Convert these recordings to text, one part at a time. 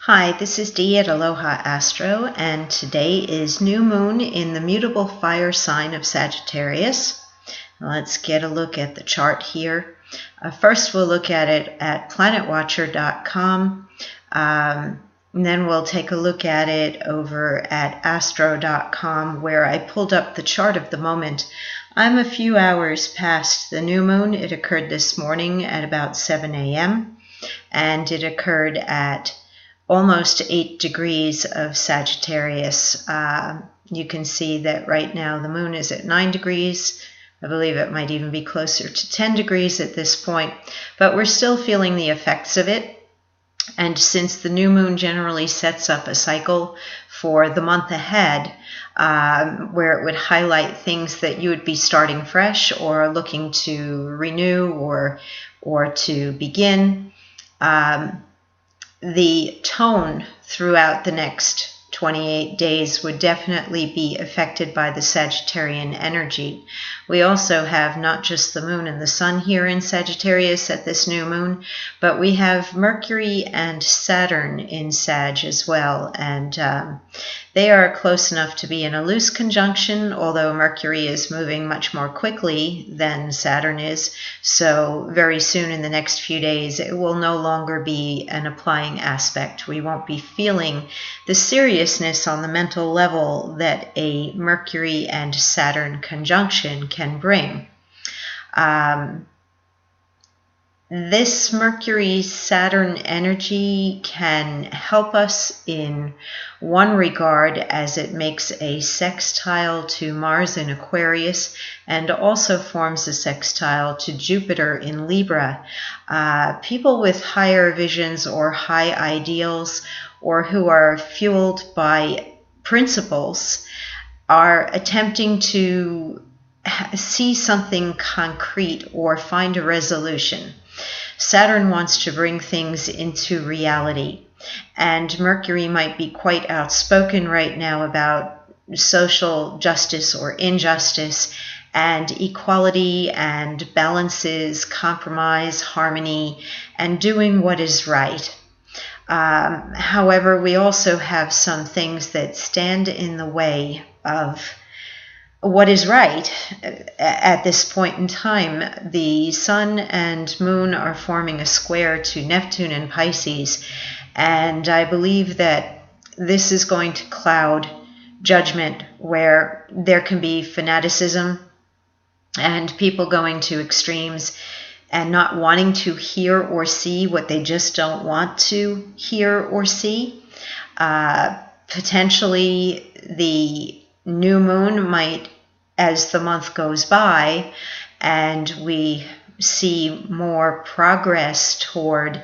Hi, this is Dee at Aloha Astro, and today is new moon in the mutable fire sign of Sagittarius. Let's get a look at the chart here. First, we'll look at it at planetwatcher.com, and then we'll take a look at it over at astro.com, where I pulled up the chart of the moment. I'm a few hours past the new moon. It occurred this morning at about 7 a.m., and it occurred at almost 8 degrees of Sagittarius. You can see that right now the moon is at 9 degrees. I believe it might even be closer to 10 degrees at this point, but we're still feeling the effects of it. And since the new moon generally sets up a cycle for the month ahead, where it would highlight things that you would be starting fresh or looking to renew or to begin, the tone throughout the next 28 days would definitely be affected by the Sagittarian energy. We also have not just the moon and the sun here in Sagittarius at this new moon, but we have Mercury and Saturn in Sag as well, and they are close enough to be in a loose conjunction, although Mercury is moving much more quickly than Saturn is. So very soon in the next few days, it will no longer be an applying aspect. We won't be feeling the seriousness on the mental level that a Mercury and Saturn conjunction can bring. This Mercury-Saturn energy can help us in one regard, as it makes a sextile to Mars in Aquarius and also forms a sextile to Jupiter in Libra. People with higher visions or high ideals, or who are fueled by principles, are attempting to see something concrete or find a resolution. Saturn wants to bring things into reality, and Mercury might be quite outspoken right now about social justice or injustice and equality and balances, compromise, harmony, and doing what is right. However, we also have some things that stand in the way of what is right at this point in time. The sun and moon are forming a square to Neptune and Pisces, and I believe that this is going to cloud judgment, where there can be fanaticism and people going to extremes and not wanting to hear or see what they just don't want to hear or see. Potentially the new moon might, as the month goes by and we see more progress toward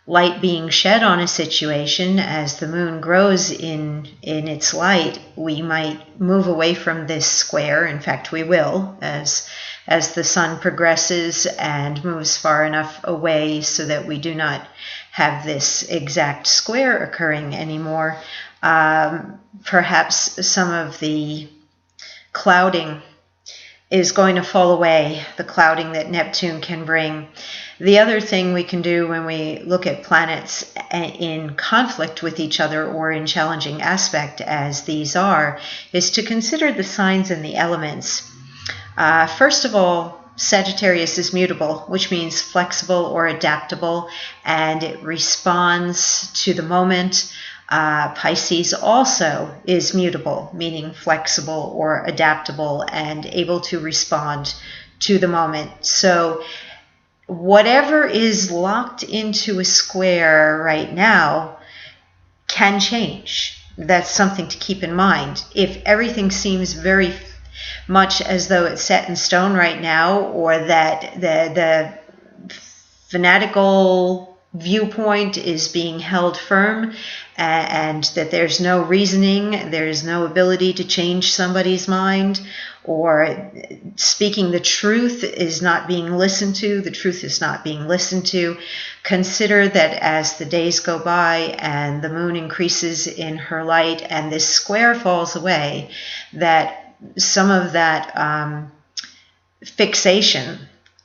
light being shed on a situation, as the moon grows in its light, we might move away from this square. In fact, we will, as the sun progresses and moves far enough away so that we do not have this exact square occurring anymore. Perhaps some of the clouding is going to fall away, the clouding that Neptune can bring. The other thing we can do when we look at planets in conflict with each other or in challenging aspect, as these are, is to consider the signs and the elements. First of all, Sagittarius is mutable, which means flexible or adaptable, and it responds to the moment. Pisces also is mutable, meaning flexible or adaptable and able to respond to the moment. So whatever is locked into a square right now can change. That's something to keep in mind. If everything seems very much as though it's set in stone right now, or that the fanatical viewpoint is being held firm, and that there's no reasoning, there's no ability to change somebody's mind, or speaking the truth is not being listened to, the truth is not being listened to, consider that as the days go by and the moon increases in her light and this square falls away, that some of that fixation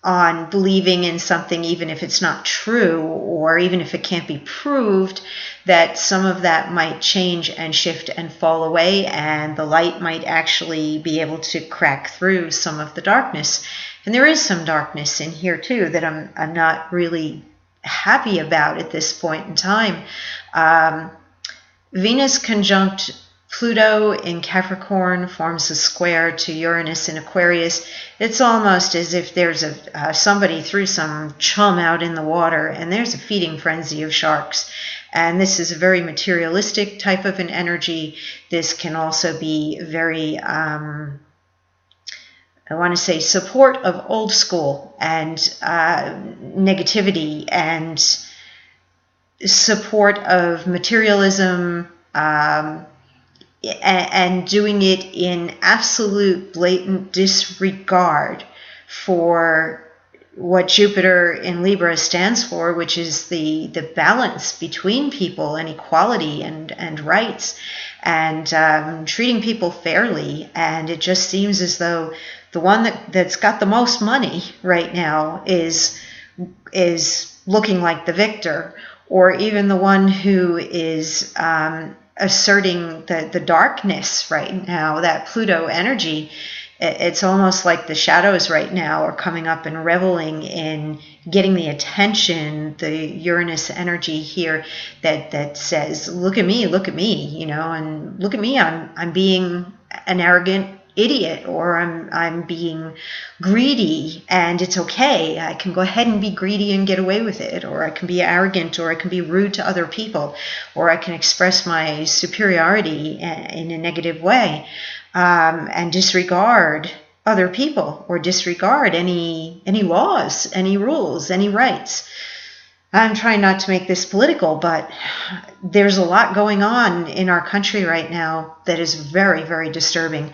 on believing in something, even if it's not true, or even if it can't be proved, that some of that might change and shift and fall away, and the light might actually be able to crack through some of the darkness. And there is some darkness in here too that I'm not really happy about at this point in time. Venus conjunct Pluto in Capricorn forms a square to Uranus in Aquarius. It's almost as if there's somebody threw some chum out in the water, and there's a feeding frenzy of sharks. And this is a very materialistic type of an energy. This can also be very, I want to say, support of old school and negativity, and support of materialism, and doing it in absolute blatant disregard for what Jupiter in Libra stands for, which is the balance between people and equality and rights, and treating people fairly. And it just seems as though the one that's got the most money right now is looking like the victor, or even the one who is asserting the darkness right now, that Pluto energy. It's almost like the shadows right now are coming up and reveling in getting the attention, the Uranus energy here that says, look at me, you know, and look at me, I'm being an arrogant idiot, or I'm being greedy, and it's okay. I can go ahead and be greedy and get away with it, or I can be arrogant, or I can be rude to other people, or I can express my superiority in a negative way, and disregard other people, or disregard any laws, any rules, any rights. I'm trying not to make this political, but there's a lot going on in our country right now that is very, very disturbing.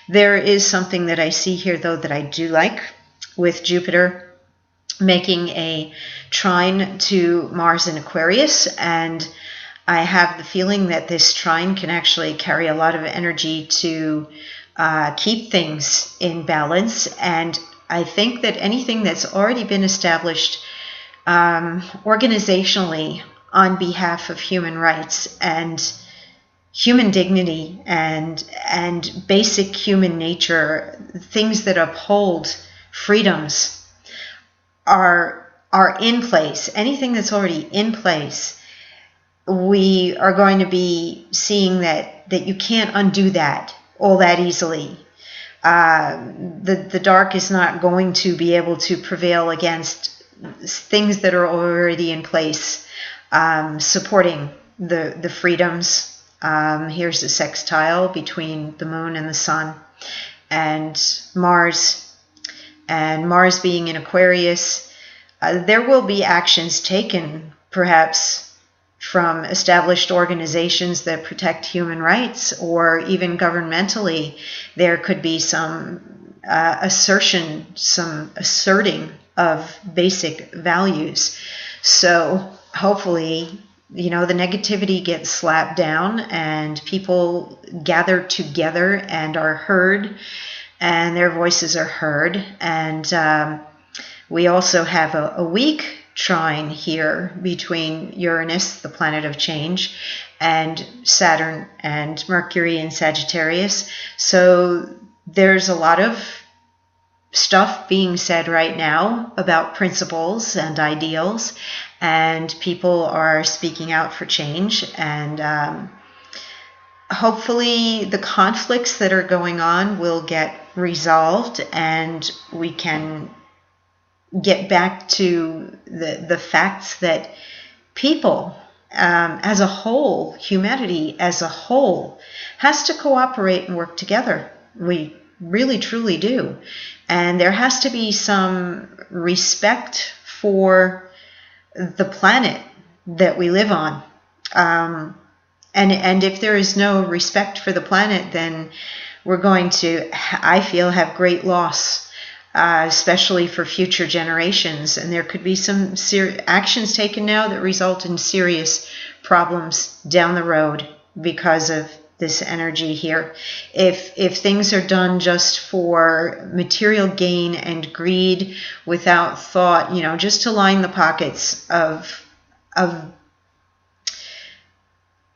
There is something that I see here, though, that I do like, with Jupiter making a trine to Mars in Aquarius. And I have the feeling that this trine can actually carry a lot of energy to keep things in balance. And I think that anything that's already been established organizationally on behalf of human rights and human dignity and basic human nature, things that uphold freedoms, are in place. Anything that's already in place, we are going to be seeing that you can't undo that all that easily. The dark is not going to be able to prevail against things that are already in place, supporting the freedoms. Here's a sextile between the moon and the sun, and Mars being in Aquarius. There will be actions taken, perhaps from established organizations that protect human rights, or even governmentally. There could be some asserting of basic values. So hopefully, the negativity gets slapped down and people gather together and are heard, and their voices are heard. And we also have a weak trine here between Uranus, the planet of change, and Saturn and Mercury in Sagittarius. So there's a lot of stuff being said right now about principles and ideals, and people are speaking out for change. And hopefully the conflicts that are going on will get resolved, and we can get back to the facts that people as a whole, humanity as a whole, has to cooperate and work together. We really, truly do. And there has to be some respect for the planet that we live on. And if there is no respect for the planet, then we're going to, I feel, have great loss, especially for future generations. And there could be some actions taken now that result in serious problems down the road because of this energy here. If things are done just for material gain and greed without thought, just to line the pockets of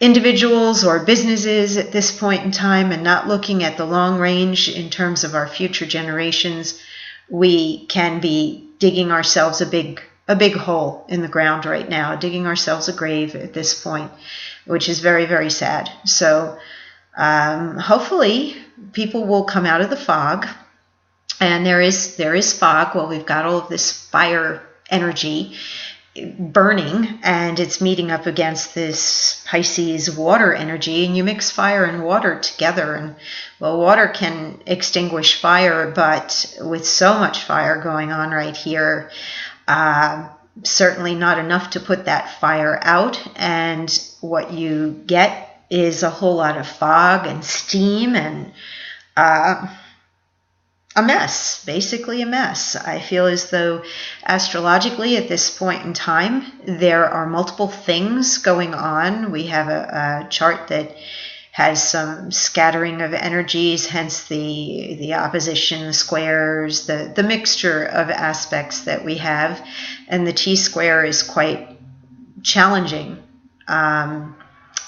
individuals or businesses at this point in time, and not looking at the long range in terms of our future generations, we can be digging ourselves a big hole in the ground right now, digging ourselves a grave at this point, which is very, very sad. So hopefully people will come out of the fog, and there is fog. Well, we've got all of this fire energy burning, and it's meeting up against this Pisces water energy, and you mix fire and water together, and well, water can extinguish fire, but with so much fire going on right here, certainly not enough to put that fire out. And what you get is a whole lot of fog and steam and a mess, basically a mess. I feel as though astrologically at this point in time, there are multiple things going on. We have a chart that has some scattering of energies, hence the opposition, the squares, the mixture of aspects that we have. And the T-square is quite challenging.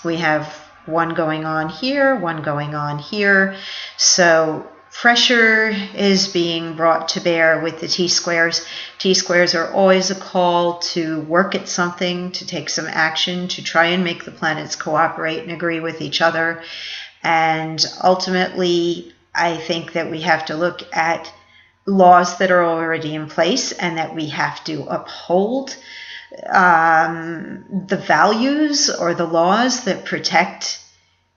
We have one going on here, one going on here. So pressure is being brought to bear with the T-squares. T-squares are always a call to work at something, to take some action, to try and make the planets cooperate and agree with each other. And ultimately, I think that we have to look at laws that are already in place, and that we have to uphold the values or the laws that protect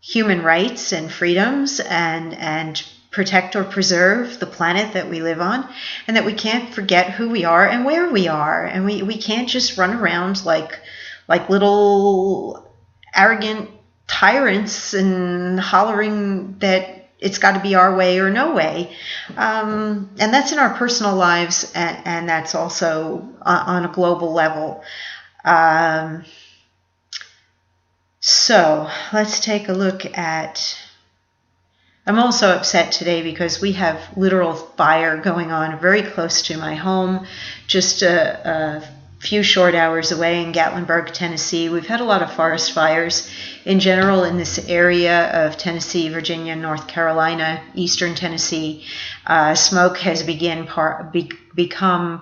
human rights and freedoms, and protect or preserve the planet that we live on, and that we can't forget who we are and where we are. And we can't just run around like little arrogant tyrants and hollering that it's got to be our way or no way. And that's in our personal lives, and that's also on a global level. So let's take a look at... I'm also upset today because we have literal fire going on very close to my home, just a few short hours away in Gatlinburg, Tennessee. We've had a lot of forest fires in general in this area of Tennessee, Virginia, North Carolina, eastern Tennessee. Smoke has become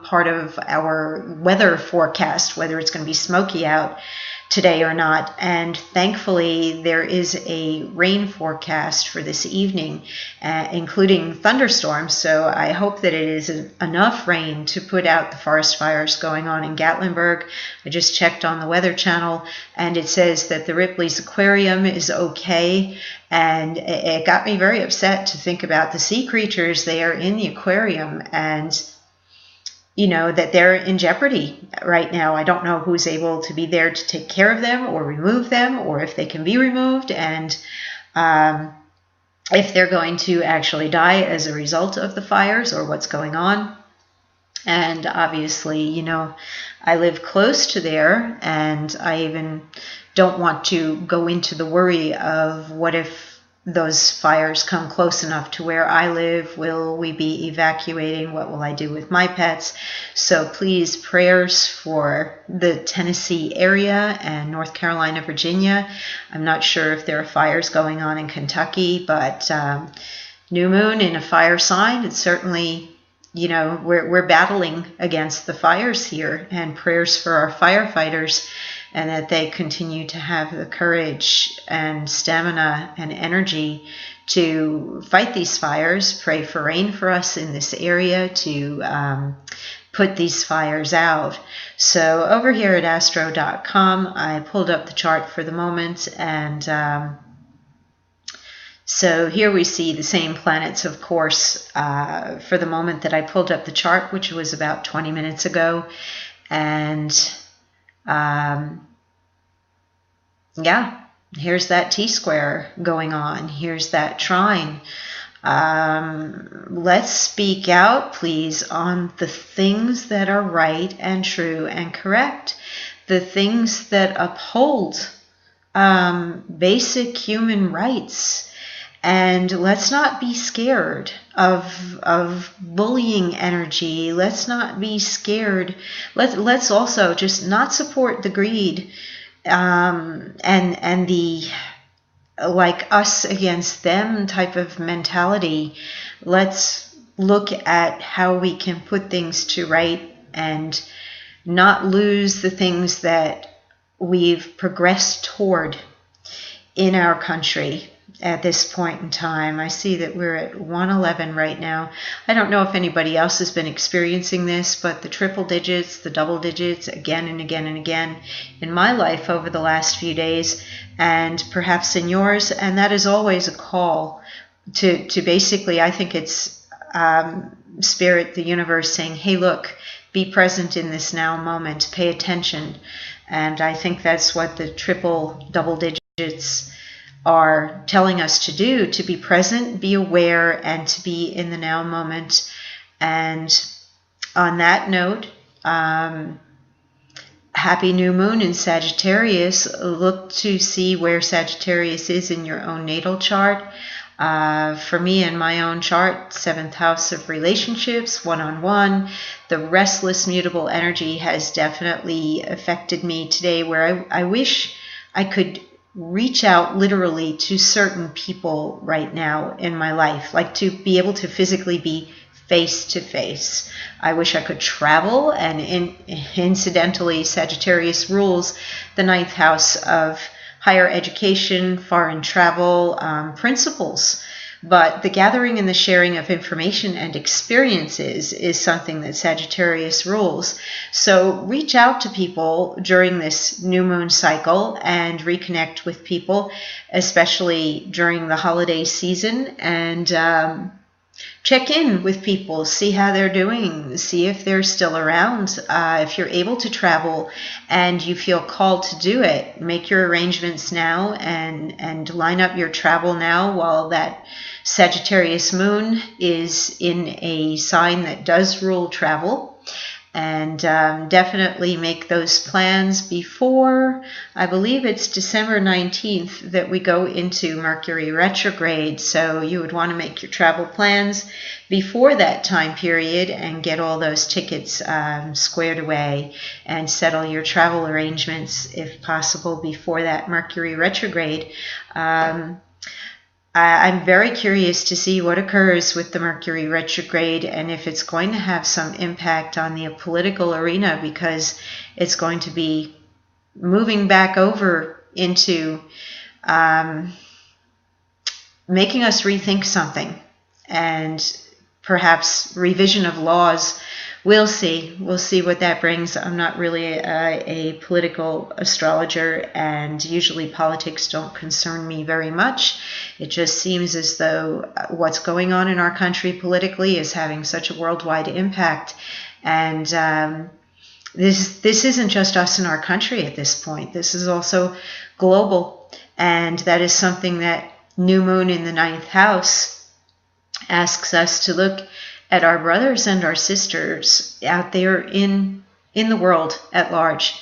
part of our weather forecast, whether it's going to be smoky out today or not. And thankfully there is a rain forecast for this evening, including thunderstorms. So I hope that it is enough rain to put out the forest fires going on in Gatlinburg. I just checked on the Weather Channel, and it says that the Ripley's Aquarium is okay. And it got me very upset to think about the sea creatures there in the aquarium, and that they're in jeopardy right now. I don't know who's able to be there to take care of them or remove them, or if they can be removed, and if they're going to actually die as a result of the fires, or what's going on. And obviously, I live close to there, and I even don't want to go into the worry of what if those fires come close enough to where I live. Will we be evacuating? What will I do with my pets? So please, prayers for the Tennessee area and North Carolina, Virginia. I'm not sure if there are fires going on in Kentucky, but new moon in a fire sign, it's certainly, we're battling against the fires here, and prayers for our firefighters, and that they continue to have the courage and stamina and energy to fight these fires. Pray for rain for us in this area to put these fires out. So over here at astro.com, I pulled up the chart for the moment, and so here we see the same planets, of course, for the moment that I pulled up the chart, which was about 20 minutes ago. And yeah, here's that T-square going on. Here's that trine. Let's speak out, please, on the things that are right and true and correct, the things that uphold basic human rights. And let's not be scared of bullying energy. Let's not be scared. Let's also just not support the greed and the like us against them type of mentality. Let's look at how we can put things to right and not lose the things that we've progressed toward in our country at this point in time. I see that we're at 111 right now. I don't know if anybody else has been experiencing this, but the triple digits, the double digits, again and again and again in my life over the last few days, and perhaps in yours. And that is always a call to basically, I think it's Spirit, the universe saying, hey, look, be present in this now moment, pay attention. And I think that's what the triple, double digits are telling us to do, to be present, be aware, and to be in the now moment. And on that note, happy new moon in Sagittarius. Look to see where Sagittarius is in your own natal chart. For me, in my own chart, 7th house of relationships, one-on-one, the restless, mutable energy has definitely affected me today, where I wish I could reach out literally to certain people right now in my life, like to be able to physically be face to face. I wish I could travel, and incidentally, Sagittarius rules the 9th house of higher education, foreign travel, principles. But the gathering and the sharing of information and experiences is something that Sagittarius rules. So reach out to people during this new moon cycle and reconnect with people, especially during the holiday season, and check in with people, see how they're doing, see if they're still around. If you're able to travel and you feel called to do it, make your arrangements now and line up your travel now while that Sagittarius moon is in a sign that does rule travel. And definitely make those plans before, I believe it's December 19th that we go into Mercury retrograde. So you would want to make your travel plans before that time period and get all those tickets squared away and settle your travel arrangements, if possible, before that Mercury retrograde. I'm very curious to see what occurs with the Mercury retrograde and if it's going to have some impact on the political arena, because it's going to be moving back over into making us rethink something, and perhaps revision of laws. We'll see. We'll see what that brings. I'm not really a political astrologer, and usually politics don't concern me very much. It just seems as though what's going on in our country politically is having such a worldwide impact. And this isn't just us in our country at this point. This is also global. And that is something that new moon in the 9th house asks us to look at our brothers and our sisters out there in the world at large,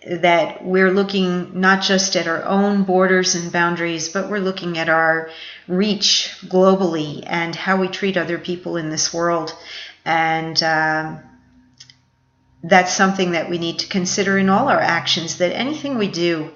that we're looking not just at our own borders and boundaries, but we're looking at our reach globally and how we treat other people in this world. And that's something that we need to consider in all our actions, that anything we do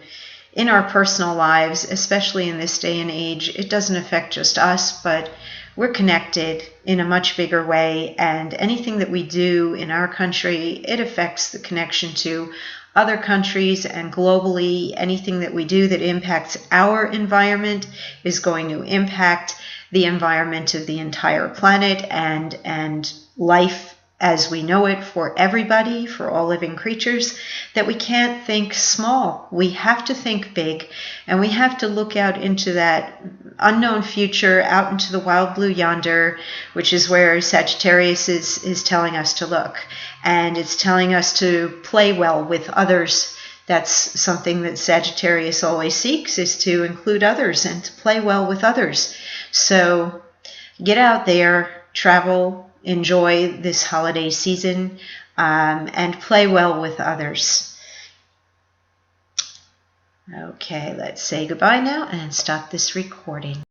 in our personal lives, especially in this day and age, it doesn't affect just us, but we're connected in a much bigger way, and anything that we do in our country, it affects the connection to other countries and globally. Anything that we do that impacts our environment is going to impact the environment of the entire planet and life as we know it for everybody, for all living creatures, that we can't think small. We have to think big, and we have to look out into that unknown future, out into the wild blue yonder, which is where Sagittarius is telling us to look. And it's telling us to play well with others. That's something that Sagittarius always seeks, is to include others and to play well with others. So get out there, travel, enjoy this holiday season, and play well with others. Okay, let's say goodbye now and stop this recording.